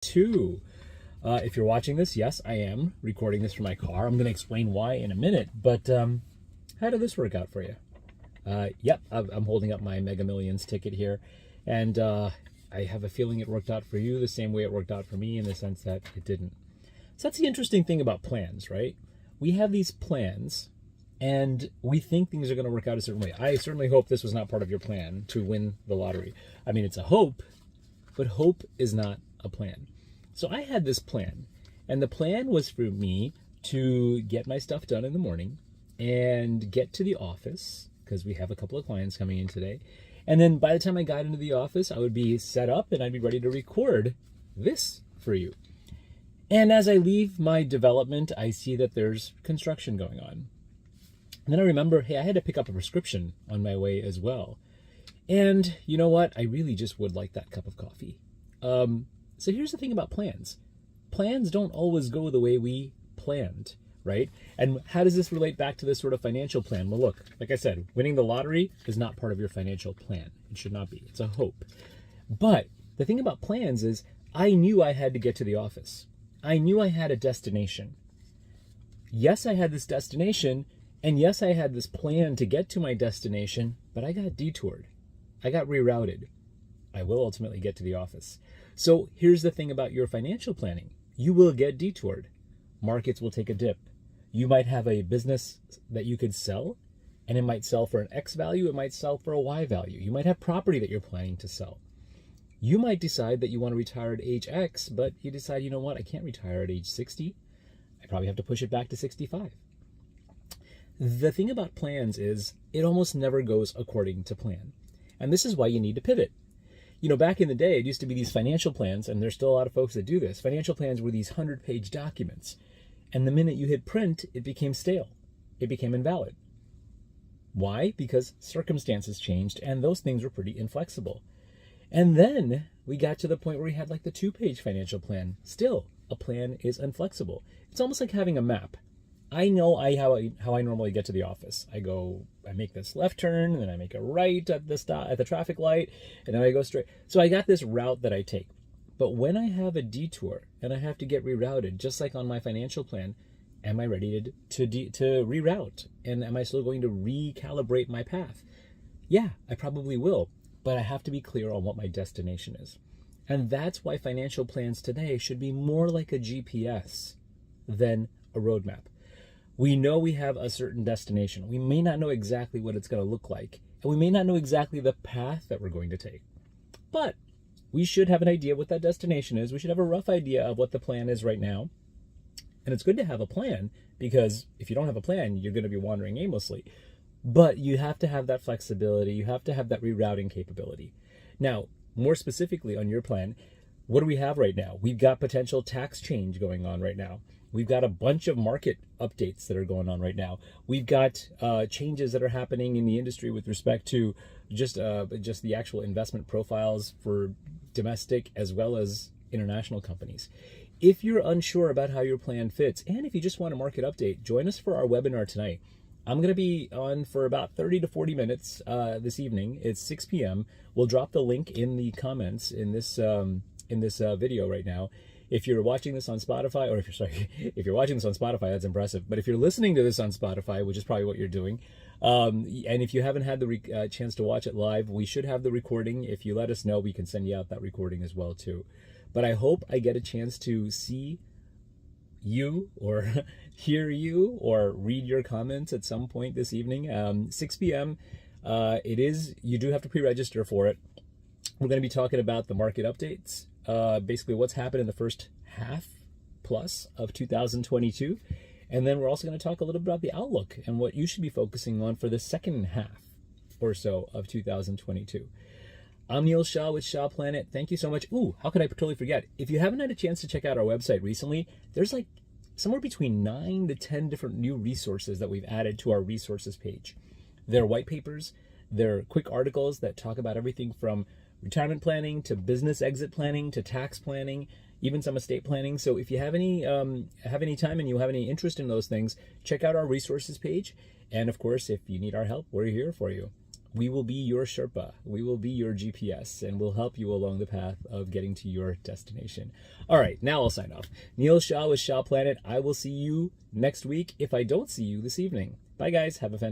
Two. If you're watching this, yes, I am recording this from my car. I'm going to explain why in a minute, but how did this work out for you? Yep, I'm holding up my Mega Millions ticket here, and I have a feeling it worked out for you the same way it worked out for me, in the sense that it didn't. So that's the interesting thing about plans, right? We have these plans, and we think things are going to work out a certain way. I certainly hope this was not part of your plan to win the lottery. I mean, it's a hope, but hope is not a plan. So I had this plan, and the plan was for me to get my stuff done in the morning and get to the office, because we have a couple of clients coming in today. And then by the time I got into the office, I would be set up and I'd be ready to record this for you. And as I leave my development, I see that there's construction going on. And then I remember, hey, I had to pick up a prescription on my way as well. And you know what? I really just would like that cup of coffee. So here's the thing about plans. Plans don't always go the way we planned, right? And how does this relate back to this sort of financial plan? Well, look, like I said, winning the lottery is not part of your financial plan. It should not be. It's a hope. But the thing about plans is I knew I had to get to the office. I knew I had a destination. Yes, I had this destination, and yes, I had this plan to get to my destination, but I got detoured. I got rerouted. I will ultimately get to the office. So here's the thing about your financial planning. You will get detoured. Markets will take a dip. You might have a business that you could sell, and it might sell for an X value. It might sell for a Y value. You might have property that you're planning to sell. You might decide that you want to retire at age X, but you decide, you know what, I can't retire at age 60. I probably have to push it back to 65. The thing about plans is it almost never goes according to plan. And this is why you need to pivot. You know, back in the day, it used to be these financial plans, and there's still a lot of folks that do this. Financial plans were these 100-page documents. And the minute you hit print, it became stale. It became invalid. Why? Because circumstances changed, and those things were pretty inflexible. And then we got to the point where we had like the 2-page financial plan. Still, a plan is inflexible. It's almost like having a map. I know how I normally get to the office. I make this left turn, and then I make a right at the traffic light, and then I go straight. So I got this route that I take. But when I have a detour and I have to get rerouted, just like on my financial plan, am I ready to reroute? And am I still going to recalibrate my path? Yeah, I probably will. But I have to be clear on what my destination is. And that's why financial plans today should be more like a GPS than a roadmap. We know we have a certain destination. We may not know exactly what it's going to look like, and we may not know exactly the path that we're going to take. But we should have an idea what that destination is. We should have a rough idea of what the plan is right now. And it's good to have a plan, because if you don't have a plan, you're going to be wandering aimlessly. But you have to have that flexibility. You have to have that rerouting capability. Now, more specifically on your plan, what do we have right now? We've got potential tax change going on right now. We've got a bunch of market updates that are going on right now. We've got changes that are happening in the industry with respect to just the actual investment profiles for domestic as well as international companies. If you're unsure about how your plan fits, and if you just want a market update, join us for our webinar tonight. I'm going to be on for about 30 to 40 minutes this evening. It's 6 p.m. We'll drop the link in the comments in this video right now. If you're watching this on Spotify, or if you're watching this on Spotify, that's impressive. But if you're listening to this on Spotify, which is probably what you're doing, and if you haven't had the chance to watch it live, we should have the recording. If you let us know, we can send you out that recording as well too. But I hope I get a chance to see you or hear you or read your comments at some point this evening. 6 p.m. You do have to pre-register for it. We're going to be talking about the market updates, basically what's happened in the first half plus of 2022. And then we're also going to talk a little bit about the outlook and what you should be focusing on for the second half or so of 2022. I'm Neil Shah with Shah Planet. Thank you so much. Ooh, how could I totally forget? If you haven't had a chance to check out our website recently, there's like somewhere between 9 to 10 different new resources that we've added to our resources page. They're white papers, they're quick articles that talk about everything from retirement planning to business exit planning to tax planning, even some estate planning. So if you have any time and you have any interest in those things, check out our resources page. And of course, if you need our help, we're here for you. we will be your Sherpa. We will be your GPS, and we'll help you along the path of getting to your destination. All right, now I'll sign off. Neil Shah with Shah Planet. I will see you next week if I don't see you this evening. Bye, guys. Have a fantastic